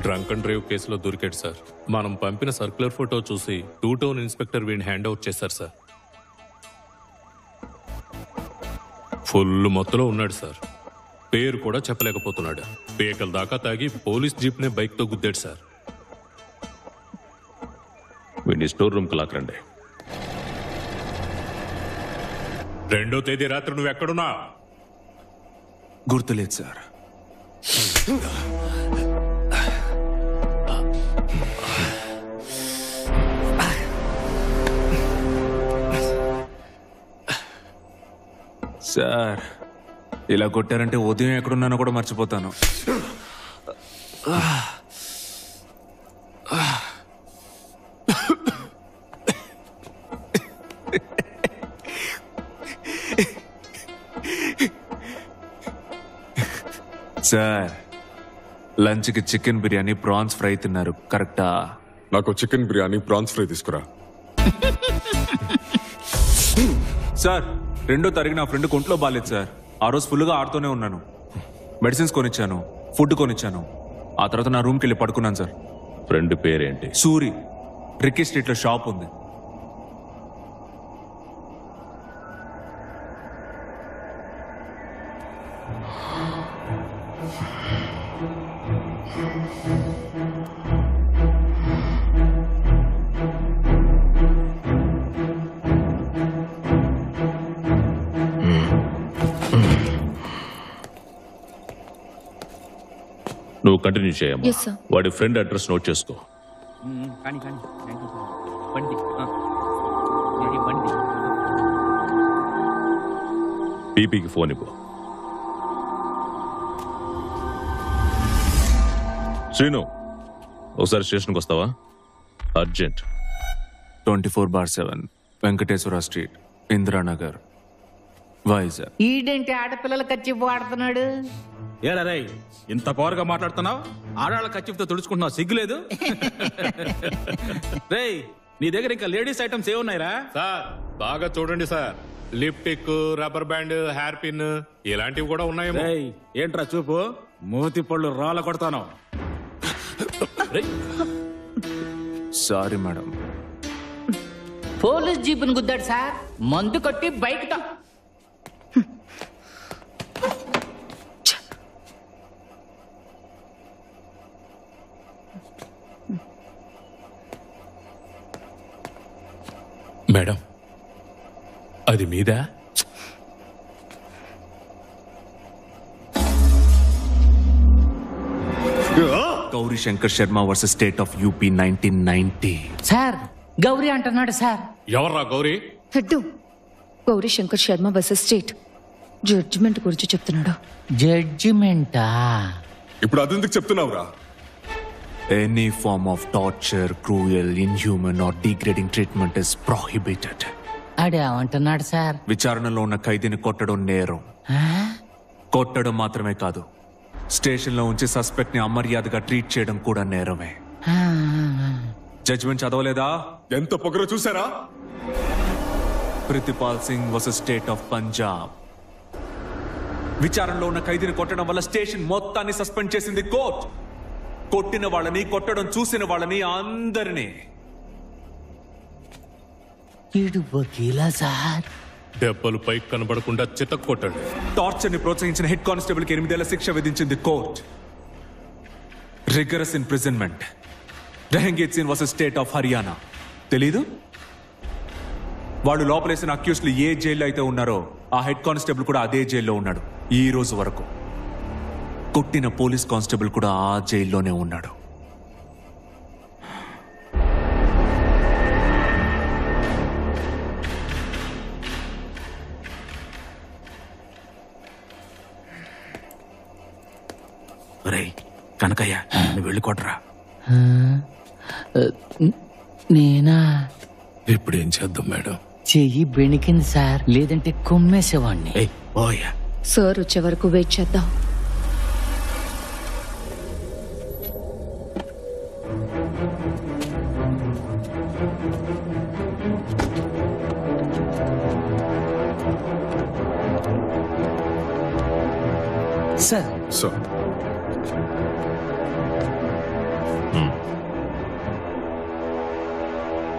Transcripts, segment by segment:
Drunk and drive కేసులో దొరికాడు sir. మనం పంపిన సర్క్యులర్ ఫోటో చూసి 2 టౌన్ ఇన్స్పెక్టర్ వీడిని హ్యాండ్ అవుట్ చేశారు సార్. ఫుల్ మొత్తంలో ఉన్నాడు సార్. పేరు కూడా చెప్పలేకపోతున్నాడు. పేకల దాకా తాగి పోలీస్ జీప్నే బైక్తో గుద్దాడు సార్. వీడిని స్టోర్ రూమ్కి లాక్కరండి. 2వ తేదీ రాత్రి నువ్వు ఎక్కడున్నా? గుర్తులేదు సార్. సార్ ఇలా కొట్టారంటే ఉదయం ఎక్కడున్నానో కూడా మర్చిపోతాను. సార్ లంచ్కి చికెన్ బిర్యానీ ప్రాన్స్ ఫ్రై తిన్నారు కరెక్టా? నాకు చికెన్ బిర్యానీ ప్రాన్స్ ఫ్రై తీసుకురా. సార్ 2వ తారీఖు నా ఫ్రెండ్ ఒంట్లో బాగాలేదు సార్. ఆ రోజు ఫుల్గా ఆడుతూనే ఉన్నాను. మెడిసిన్స్ కొనిచ్చాను, ఫుడ్ కొనిచ్చాను. ఆ తర్వాత నా రూమ్కి వెళ్ళి పడుకున్నాను సార్. ఫ్రెండ్ పేరేంటి? సూరి. రిక్కీ స్ట్రీట్లో షాప్ ఉంది. నువ్వు కంటిన్యూ చేయమ్మా. Yes, sir. వాడి ఫ్రెండ్ అడ్రస్ నోట్ చేసుకో. పీపీకి ఫోన్ ఇవ్వు. శ్రీను, ఒకసారి స్టేషన్కి వస్తావా? అర్జెంట్. 24/7 వెంకటేశ్వర స్ట్రీట్, ఇందిరానగర్, వైజాగ్. ఈడేంటి ఆడపిల్లల ఖర్చు వాడుతున్నాడు? ఏరా రై, ఇంత పవర్గా మాట్లాడుతున్నావు? ఆడాళ్ళ ఖర్చుతో తుడుచుకుంటున్నావు, సిగ్గులేదు? రేయ్, నీ దగ్గర ఇంకా లేడీస్ ఐటమ్స్ ఏమున్నాయిరా? సార్ బాగా చూడండి sir. లిప్టిక్, rubber band, hair pin ఇలాంటివి కూడా ఉన్నాయేమో. రేయ్, ఏంట్రా చూపు? మూతి పళ్ళు రాళ్ళ కొడతాను. Sorry madam. పోలీస్ జీపుని గుద్దాడు సార్, మందు కొట్టి బైక్ తో. మేడం, అది మీదా? Gauri Shankar Sharma versus state of UP 1990. Sir Gauri అంటున్నాడు సార్. ఎవర్రా Gauri? Head Gauri Shankar Sharma versus state judgement గురించి చెప్తున్నాడు. జడ్జిమెంటా? ఇప్పుడు అదెందుకు చెప్తున్నావురా? Any form of torture, cruel, inhuman or degrading treatment is prohibited. అదేమంటున్నాడు సార్? విచారణలో ఉన్న ఖైదీని కొట్టడం నేరం. కొట్టడం మాత్రమే కాదు, స్టేషన్లో ఉంచి సస్పెక్ట్ ని అమర్యాదగా ట్రీట్ చేయడం కూడా నేరమే. జడ్జిమెంట్ చదవలేదా? ఎంత పొగరో చూసారా? Pritipal Singh versus state of Punjab. విచారణలో ఉన్న ఖైదీని కొట్టడం వల్ల స్టేషన్ మొత్తాన్ని సస్పెండ్ చేసింది కోర్ట్. కొట్టిన వాళ్ళని, కొట్టడం చూసిన వాళ్ళని అందరినీ. ఈడు వకీలా సార్? దెబ్బలు పైకి కనబడకుండా చితక్ కొట్టండి. టార్చర్ ని ప్రోత్సహించిన హెడ్ కానిస్టేబుల్ కి 8 ఏళ్ల శిక్ష విధించింది court. Rigorous imprisonment. Rahangit Singh versus state of Haryana. తెలీదు? వాళ్ళు లోపలేసిన అక్యూస్లు ఏ జైల్లో అయితే ఉన్నారో ఆ హెడ్ కానిస్టేబుల్ కూడా అదే జైల్లో ఉన్నాడు ఈ రోజు వరకు. కొట్టిన పోలీస్ కానిస్టేబుల్ కూడా ఆ జైల్లోనే ఉన్నాడు. రేయ్ కనకయ్య, నువ్వు వెళ్ళి కొట్టరా. నేనా? ఇప్పుడు ఏం చేద్దాం మేడం? చెయ్యి బెణికింది సార్, లేదంటే కొమ్మేసేవాడిని. సార్ వచ్చే వరకు వెయిట్ చేద్దాం. సార్ సో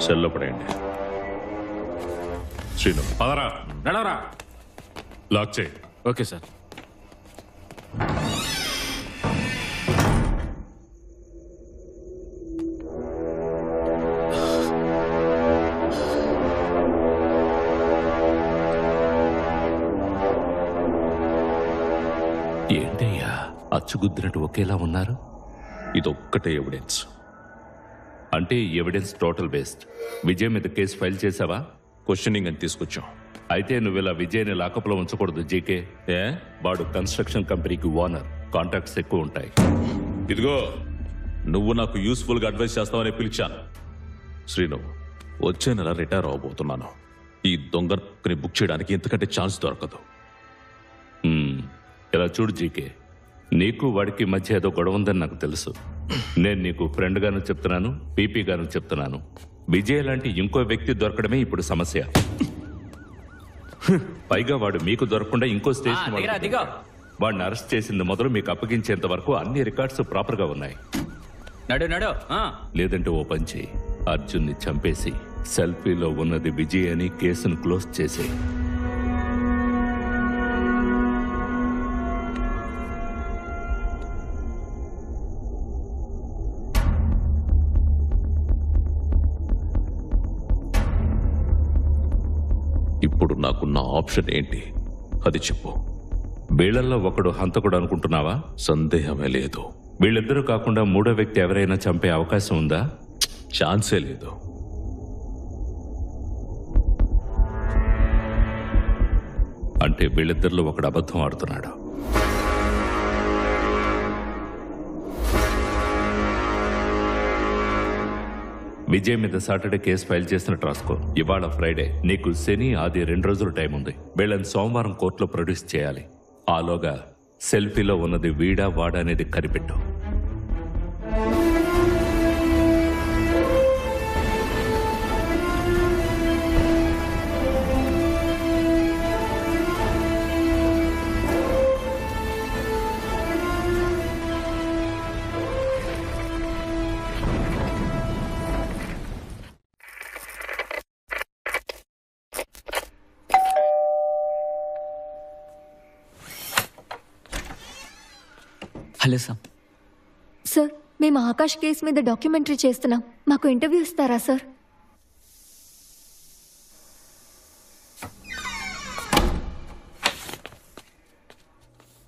సెల్లో పడేయండి. శ్రీను, పదరా, నడవరా. లాక్ చేయి. Okay sir. ఏంటయ్యా అచ్చుగుద్దినట్టు ఒకేలా ఉన్నారు? ఇదొక్కటే ఎవిడెన్స్. అంటే ఎవిడెన్స్ టోటల్ బేస్డ్. విజయ్ మీద కేసు ఫైల్ చేసావా? క్వశ్చనింగ్ అని తీసుకొచ్చాం. అయితే నువ్వు ఇలా విజయ్ని లాకప్లో ఉంచకూడదు జీకే. ఏ? వాడు కన్స్ట్రక్షన్ కంపెనీకి ఓనర్, కాంటాక్ట్స్ ఎక్కువ ఉంటాయి. ఇదిగో, నువ్వు నాకు యూస్ఫుల్ గా అడ్వైస్ చేస్తావని పిలిచాను. శ్రీను, వచ్చే నెల రిటైర్ అవబోతున్నాను. ఈ దొంగని బుక్ చేయడానికి ఇంతకంటే ఛాన్స్ దొరకదు. ఇలా చూడు జీకే, నీకు వాడికి మధ్య ఏదో గొడవ ఉందని నాకు తెలుసు. నేను నీకు ఫ్రెండ్ గాను చెప్తున్నాను, పీపీ గాను చెప్తున్నాను. విజయ్ లాంటి ఇంకో వ్యక్తి దొరకడమే ఇప్పుడు సమస్య. పైగా వాడు మీకు దొరకకుండా ఇంకో స్టేషన్ వాడిని అరెస్ట్ చేసింది మొదలు మీకు అప్పగించేంత వరకు అన్ని రికార్డ్స్ ప్రాపర్ గా ఉన్నాయి. నడు లేదంటే ఓ పని చేయి, అర్జున్ని చంపేసి సెల్ఫీలో ఉన్నది విజయ్ అని కేసును క్లోజ్ చేసే. ఇప్పుడు నాకున్న ఆప్షన్ ఏంటి? అది చెప్పు. వీళ్ళల్లో ఒకడు హంతకుడు అనుకుంటున్నావా? సందేహమే లేదు. వీళ్ళిద్దరూ కాకుండా మూడో వ్యక్తి ఎవరైనా చంపే అవకాశం ఉందా? ఛాన్సే లేదు. అంటే వీళ్ళిద్దరిలో ఒకడు అబద్ధం ఆడుతున్నాడు. విజయ్ మీద సాటర్డే కేసు ఫైల్ చేసినట్టు రాసుకో. ఇవాళ ఫ్రైడే, నీకు శని ఆది 2 రోజులు టైం ఉంది. వీళ్ళని సోమవారం కోర్టులో ప్రొడ్యూస్ చేయాలి. ఆలోగా సెల్ఫీలో ఉన్నది వీడా వాడా అనేది కనిపెట్టు. Hello sir. సార్, మేము ఆకాష్ కేసు మీద డాక్యుమెంటరీ చేస్తున్నాం. మాకు ఇంటర్వ్యూ ఇస్తారా సార్?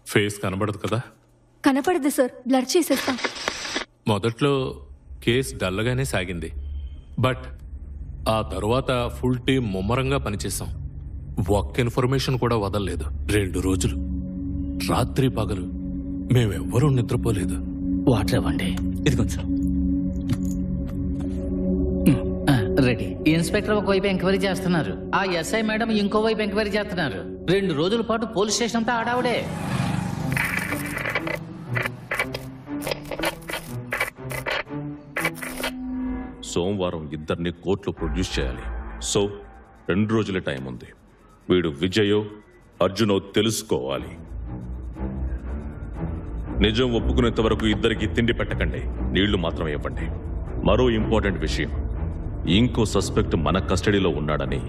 ఫేస్ కనబడదు కదా? కనపడదు సార్, బ్లర్ చేసేస్తాం. మొదట్లో కేసు డల్లగానే సాగింది, బట్ ఆ తరువాత ఫుల్ టీం ముమ్మరంగా పనిచేశాం. ఒక్క ఇన్ఫర్మేషన్ కూడా వదలలేదు. 2 రోజులు రాత్రి పగలు మేమెవ్వరూ నిద్రపోలేదు. వాటర్ ఇవ్వండి. ఇదిగోండి సార్. రెడీ. ఇన్స్పెక్టర్ ఒకవైపు ఎంక్వైరీ చేస్తున్నారు, ఆ ఎస్ఐ మేడం ఇంకోవైపు ఎంక్వైరీ చేస్తున్నారు. 2 రోజుల పాటు పోలీస్ స్టేషన్ అంతా ఆడావుడే. సోమవారం ఇద్దరిని కోర్టులో ప్రొడ్యూస్ చేయాలి. సో 2 రోజుల టైం ఉంది. వీడు విజయో అర్జునో తెలుసుకోవాలి. నిజం ఒప్పుకునేంత వరకు ఇద్దరికి తిండి పెట్టకండి, నీళ్లు మాత్రమే ఇవ్వండి. మరో ఇంపార్టెంట్ విషయం, ఇంకో సస్పెక్ట్ మన కస్టడీలో ఉన్నాడని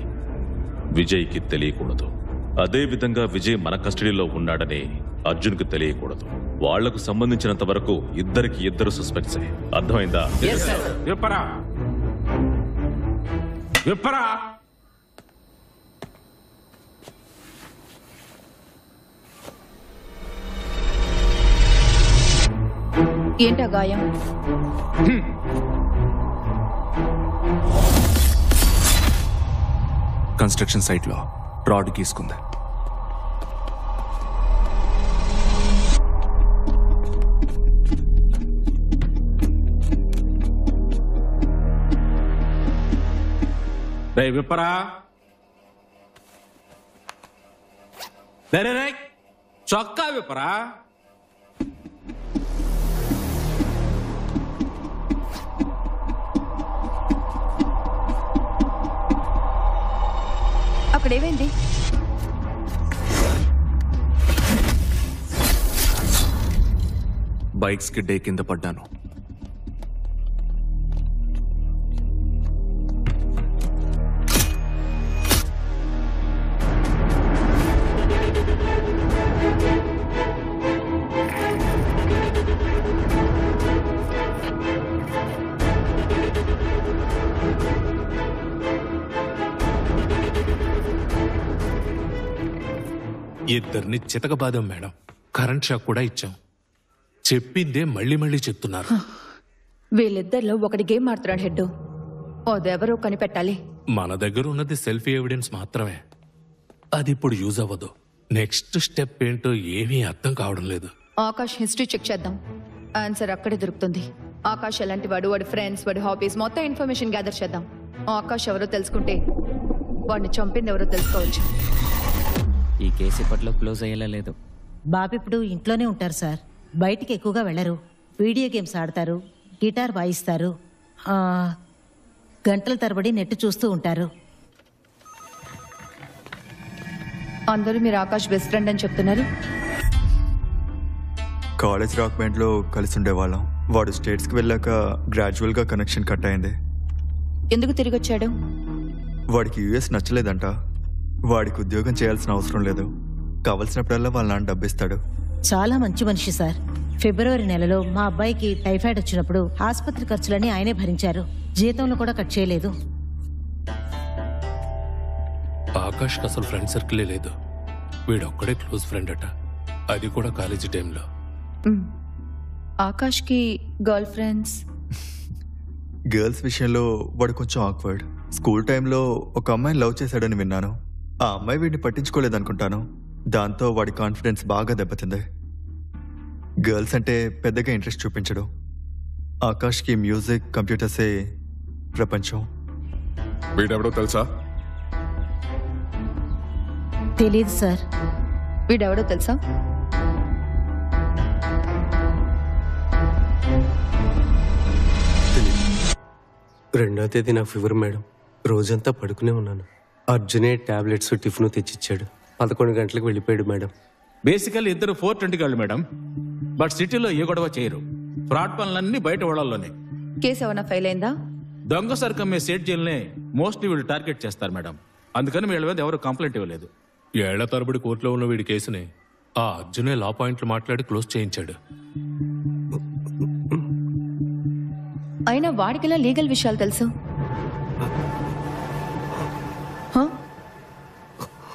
విజయ్కి తెలియకూడదు. అదే విధంగా విజయ్ మన కస్టడీలో ఉన్నాడని అర్జున్కి తెలియకూడదు. వాళ్లకు సంబంధించినంత వరకు ఇద్దరికి ఇద్దరు సస్పెక్ట్సే. అర్థమైందా? విప్పరా విప్పరా. ఏంటా గాయం? కన్స్ట్రక్షన్ సైట్లో రాడ్ గీసుకుంది. రే విప్పరా. రే చొక్కా విప్పరా. అక్కడేమైంది? బైక్స్ కి డే కింద పడ్డాను. ఇద్దరిని చితకబాదాం మేడం. కరెంట్ షాక్ కూడా ఇచ్చాం. చెప్పిందే మళ్ళీ మళ్ళీ చెప్తున్నారు. వీళ్ళిద్దరిలో ఒకటి గేమ్ ఆడుతున్నాడు హెడ్. అదెవరో కనిపెట్టాలి. మన దగ్గర ఉన్నది సెల్ఫీ ఎవిడెన్స్ మాత్రమే. అది ఇప్పుడు యూజ్ అవ్వదు. నెక్స్ట్ స్టెప్ ఏంటో ఏమీ అర్థం కావడం లేదు. ఆకాష్ హిస్టరీ చెక్ చేద్దాం. ఆన్సర్ అక్కడే దొరుకుతుంది. ఆకాష్ ఎలాంటి వాడు, వాడి ఫ్రెండ్స్, వాడి హాబీస్ మొత్తం ఇన్ఫర్మేషన్ గ్యాదర్ చేద్దాం. ఆకాష్ ఎవరో తెలుసుకుంటే వాడిని చంపింది ఎవరో తెలుసుకోవచ్చు. ఈ కేసు ఇప్పట్లో క్లోజ్ అయ్యేలా లేదు. బాబు ఇప్పుడు ఇంట్లోనే ఉంటారు సార్. బయటికి ఎక్కువగా వెళ్ళరు. వీడియో గేమ్స్ ఆడతారు, గిటార్ వాయిస్తారు, గంటల తరబడి నెట్ చూస్తూ ఉంటారు. అందరూ మీరు ఆకాష్ బెస్ట్ ఫ్రెండ్ అని చెప్తున్నారు. కాలేజ్ రాక్ బ్యాండ్లో కలిసి ఉండేవాళ్ళం. వాడు స్టేట్స్కి వెళ్ళాక గ్రాడ్యువల్గా కనెక్షన్ కట్ అయింది. ఎందుకు తిరిగి వచ్చాడు? వాడికి యూఎస్ నచ్చలేదంట. వాడికి ఉద్యోగం చేయాల్సిన అవసరం లేదు. కావలసినప్పుడల్లా వాళ్ళ నాన్న డబ్బిస్తాడు. చాలా మంచి మనిషి సార్. ఫిబ్రవరి నెలలో మా అబ్బాయికి టైఫాయిడ్ వచ్చినప్పుడు ఆసుపత్రి ఖర్చులన్నీ ఆయనే భరించారు. జీతంలో కూడా కట్ చేయలేదు. ఆకాష్ అసలు ఫ్రెండ్ సర్కిలే లేదు. వీడొక్కడే క్లోజ్ ఫ్రెండ్ అట, అది కూడా కాలేజీ టైంలో. ఆకాష్కి గర్ల్ ఫ్రెండ్స్? గర్ల్స్ విషయంలో వాడు కొంచెం ఆక్వర్డ్. స్కూల్ టైంలో ఒక అమ్మాయిని లవ్ చేశాడని విన్నాను. ఆ అమ్మాయి వీడిని పట్టించుకోలేదనుకుంటాను. దాంతో వాడి కాన్ఫిడెన్స్ బాగా దెబ్బతింది. గర్ల్స్ అంటే పెద్దగా ఇంట్రెస్ట్ చూపించడు. ఆకాష్కి మ్యూజిక్, కంప్యూటర్సే ప్రపంచం. వీడెవడో తెలుసా? తెలీదు సార్. వీడెవడో తెలుసా? రెండో తేదీ నా ఫీవర్ మేడం. రోజంతా పడుకునే ఉన్నాను. అర్జునే టాబ్లెట్స్, టిఫిన్ తెచ్చిచ్చాడు. 11 గంటలకు వెళ్ళిపోయాడు మేడం. బేసికల్ ఇద్దరు 420 గాళ్ళు మేడం. బట్ సిటీలో ఏ గొడవ చేయరు. ఫ్రాడ్ పనులన్నీ బయట ఓడల్లోనే. కేసు ఏమైనా ఫైల్ అయిందా? దొంగ సరుకమ్మే సేట్ జైల్నే మోస్ట్లీ వీళ్ళు టార్గెట్ చేస్తారు మేడం. అందుకని వీళ్ళ మీద ఎవరు కంప్లైంట్ ఇవ్వలేదు. ఏళ్ల తరబడి కోర్టులో ఉన్న వీడి కేసుని ఆ అర్జునే లా పాయింట్లు మాట్లాడి క్లోజ్ చేయించాడు. అయినా వాడికిలా లీగల్ విషయాలు తెలుసు.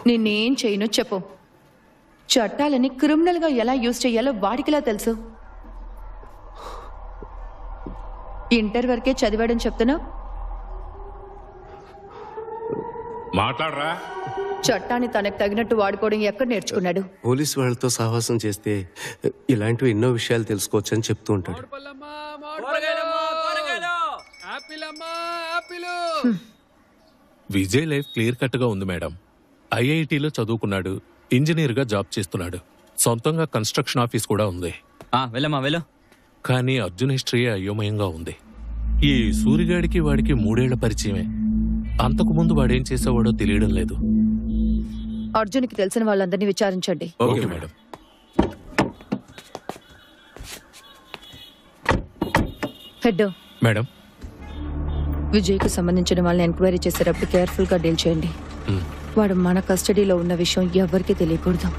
నిన్నేం చేయను చెప్పు. చట్టాలని క్రిమినల్ గా ఎలా యూజ్ చేయాలో వాడికిలా తెలుసు. ఇంటర్ వరకే చదివాడని చెప్తున్నా. మాట్లాడరా. చట్టాన్ని తనకు తగినట్టు వాడుకోవడం ఎక్కడ నేర్చుకున్నాడు? పోలీస్ వాళ్ళతో సహవాసం చేస్తే ఇలాంటివి ఎన్నో విషయాలు తెలుసుకోవచ్చు అని చెప్తూ ఉంటాడు. విజయ్ లైఫ్ క్లియర్ కట్ గా ఉంది మేడం. ఐఐటిలో చదువుకున్నాడు, ఇంజనీర్ గా జాబ్ చేస్తున్నాడు, సొంతంగా కన్స్ట్రక్షన్ ఆఫీస్ కూడా ఉంది. కానీ అర్జున్ హిస్టరీ అయోమయంగా ఉంది. ఈ సూరిగాడికి వాడికి 3 ఏళ్ల పరిచయమే. అంతకు ముందు వాడేం చేసేవాడో తెలియడం లేదు. అర్జున్కి తెలిసిన వాళ్ళందరినీ విచారించండి. Okay madam. హెడ్ మేడం, విజయ్కి సంబంధించిన వాళ్ళని ఎంక్వైరీ చేసేటప్పుడు కేర్ఫుల్ గా డీల్ చేయండి. వాడు మన కస్టడీలో ఉన్న విషయం ఎవరికీ తెలియకూడదు.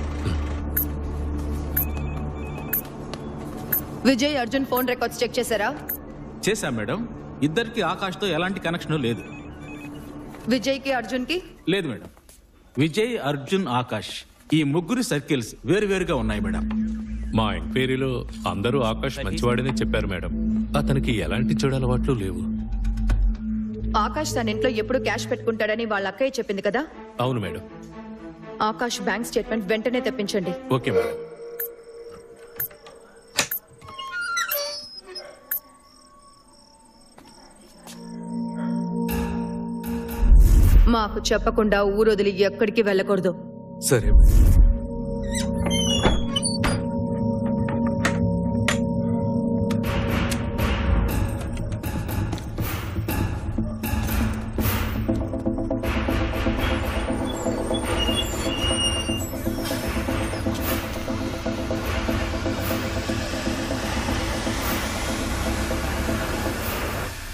Vijay, Arjun phone records check చేశారా? చేశాం మేడం. ఇద్దరికి ఆకాష్తో ఎలాంటి కనెక్షన్ లేదు. విజయ్కి, అర్జున్కి? లేదు మేడం. విజయ్, అర్జున్, ఆకాష్ ఈ ముగ్గురు సర్కిల్స్ వేరువేరుగా ఉన్నాయి మేడం. మా ఎంక్వైరీలో అందరూ ఆకాష్ మంచివాడనే చెప్పారు మేడం. అతనికి ఎలాంటి చెడు అలవాట్లు లేవు. ఆకాష్ తన ఇంట్లో ఎప్పుడు క్యాష్ పెట్టుకుంటాడని వాళ్ళ అక్కయ్య చెప్పింది కదా? అవును మేడం. ఆకాష్ బ్యాంక్ స్టేట్మెంట్ వెంటనే తెప్పించండి. Okay madam. మాకు చెప్పకుండా ఊరొదిలి ఎక్కడికి వెళ్ళకూడదు. సరే.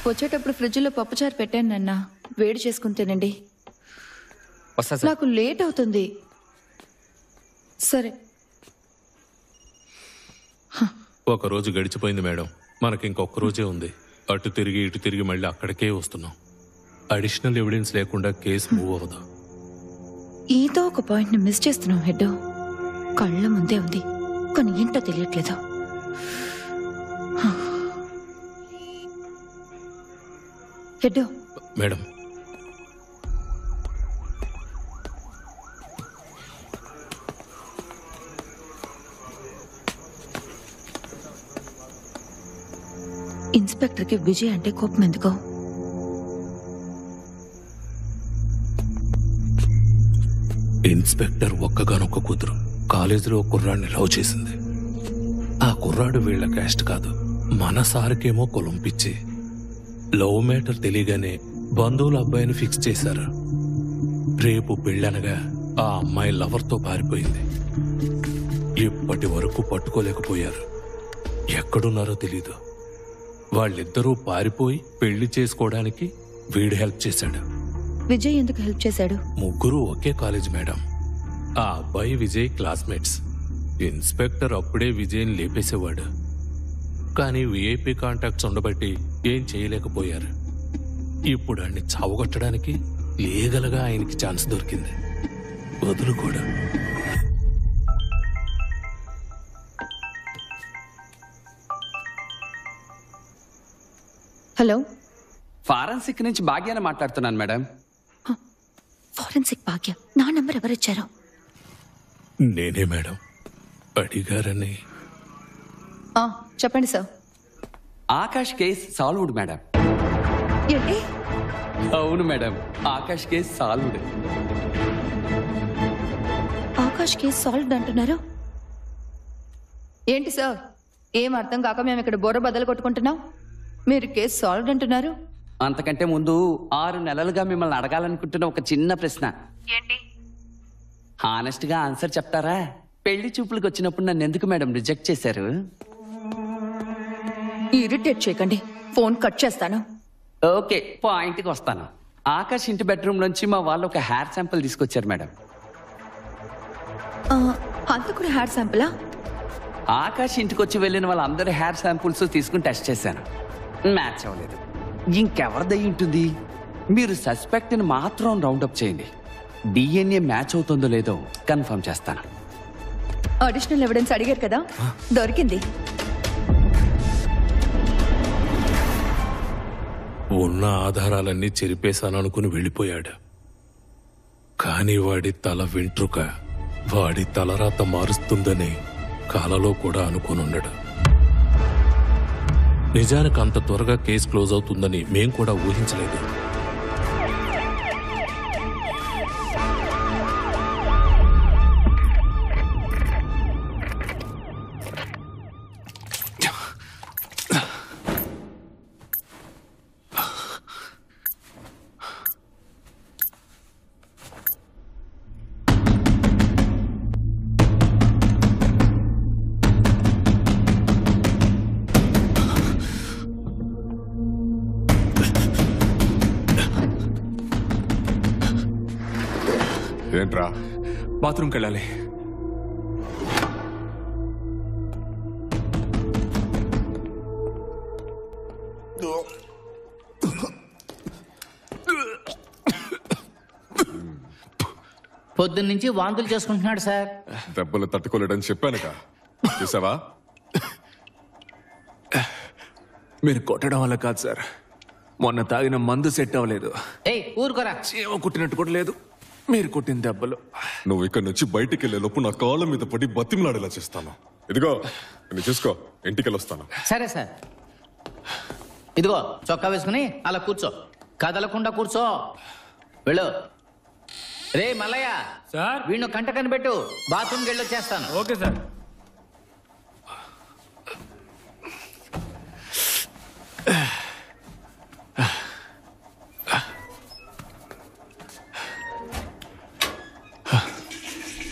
వచ్చేటప్పుడు ఫ్రిడ్జ్లో పప్పుచారు పెట్టాను నాన్న, వేడి చేసుకుని తినండి. నాకు లేట్ అవుతుంది. సరే. ఒక రోజు గడిచిపోయింది మేడం. మనకి ఇంకొక రోజే ఉంది. అటు తిరిగి ఇటు తిరిగి మళ్ళీ అక్కడికే వస్తున్నాం. అడిషనల్ ఎవిడెన్స్ లేకుండా కేసు మూవ్ అవ్వదు. ఏదో ఒక పాయింట్ ని మిస్ చేస్తున్నాం హెడ్. కళ్ళ ముందే ఉంది, కానీ ఏంటో తెలియట్లేదు. హెడ్డు మేడం, ఇన్స్పెక్టర్కి విజయ్ అంటే కోపం ఎందుకో? ఇన్స్పెక్టర్ ఒక్కగానొక్క కూతురు కాలేజీలో కుర్రాడిని లవ్ చేసింది. ఆ కుర్రాడు వీళ్ళ క్యాస్ట్ కాదు, మన సార్కేమో కులం పిచ్చి. లవ్ మ్యాటర్ తెలియగానే బంధువుల అబ్బాయిని ఫిక్స్ చేశారు. రేపు పెళ్ళనగా ఆ అమ్మాయి లవర్తో పారిపోయింది. ఇప్పటి వరకు పట్టుకోలేకపోయారు. ఎక్కడున్నారో తెలీదు. వాళ్ళిద్దరూ పారిపోయి పెళ్లి చేసుకోవడానికి వీడు హెల్ప్ చేశాడు. విజయ్ ఎందుకు హెల్ప్ చేశాడు? ముగ్గురు ఒకే కాలేజ్ మేడం. ఆ అబ్బాయి విజయ్ క్లాస్మేట్స్. ఇన్స్పెక్టర్ అప్పుడే విజయ్ని లేపేసేవాడు. కానీ విఐపి కాంటాక్ట్స్ ఉండబట్టి ఏం చేయలేకపోయారు. ఇప్పుడు ఆయన్ని చావగొట్టడానికి లీగల్గా ఆయనకి ఛాన్స్ దొరికింది. వదులు కూడా. హలో, ఫారెన్సిక్ నుంచి భాగ్యాన్ని మాట్లాడుతున్నాను మేడం. ఫారెన్సిక్ భాగ్య? నా నంబర్ ఎవరిచ్చారు? నేనే మేడం. అడిగారని. చెప్పండి sir. Akash case solved madam. ఏంటి? అవును madam, Akash case solved. Akash case solved అంటున్నారు ఏంటి సార్? ఏం అర్థం కాక మేము ఇక్కడ బోర బద్దలు కొట్టుకుంటున్నాం. మీరు కేసు సాల్వ్డ్ అంటున్నారు. అంతకంటే ముందు 6 నెలలుగా మిమ్మల్ని అడగాలనుకుంటున్న ఒక చిన్న ప్రశ్న. ఏంటి? హానెస్ట్ గా ఆన్సర్ చెప్తారా? పెళ్లి చూపులకు వచ్చినప్పుడు నన్ను ఎందుకు మేడం రిజెక్ట్ చేశారు? ఇరిటేట్ చేయకండి, ఫోన్ కట్ చేస్తాను. ఓకే, పాయింట్కి వస్తాను. ఆకాష్ ఇంటి బెడ్రూమ్ నుంచి మా వాళ్ళు ఒక హెయిర్ శాంపుల్ తీసుకొచ్చారు మేడం. అంత కూడా హెయిర్ శాంపులా? ఆకాష్ ఇంటికి వచ్చి వెళ్ళిన వాళ్ళందరూ హెయిర్ శాంపుల్స్ తీసుకుని టెస్ట్ చేశాను. మ్యాచ్ అవ్వలేదు. ఇంకెవరిదై ఉంటుంది? మీరు సస్పెక్ట్ని మాత్రం రౌండప్ చేయండి. డిఎన్ఏ మ్యాచ్ అవుతుందో లేదో కన్ఫర్మ్ చేస్తాను. అడిషనల్ ఎవిడెన్స్ అడిగారు కదా, దొరికింది. ఉన్న ఆధారాలన్నీ చెరిపేశాననుకుని వెళ్ళిపోయాడు. కానీ వాడి తల వెంట్రుక వాడి తలరాత మారుస్తుందని కలలో కూడా అనుకునున్నాడు. నిజానికి అంత త్వరగా కేసు క్లోజ్ అవుతుందని మేం కూడా ఊహించలేదు. ఏంట్రా? బాత్రూమ్కి వెళ్ళాలి. పొద్దున్నుంచి వాంతులు చేసుకుంటున్నాడు సార్. దెబ్బలు తట్టుకోలేడని చెప్పానుగా, చూసావా? మీరు కొట్టడం వల్ల కాదు సార్, మొన్న తాగిన మందు సెట్ అవ్వలేదు. ఊరుకోరా. ఏమో కుట్టినట్టు కూడా లేదు. మీరు కొట్టిన దెబ్బలు. నువ్వు ఇక్కడ నుంచి బయటికి వెళ్ళే లోపు నా కాళ్ళ మీద పడి బతిమలాడేలా చేస్తాను. ఇదిగో నేను చూసుకో, ఇంటికి వెళ్ళొస్తాను. సరే సార్. ఇదిగో చొక్కా వేసుకుని అలా కూర్చో, కదలకుండా కూర్చో. వెళ్ళు. రే మల్లయ్య సార్, వీణ్ణు కంట కనిపెట్టు. బాత్రూమ్కి వెళ్ళొచ్చేస్తాను. Okay sir.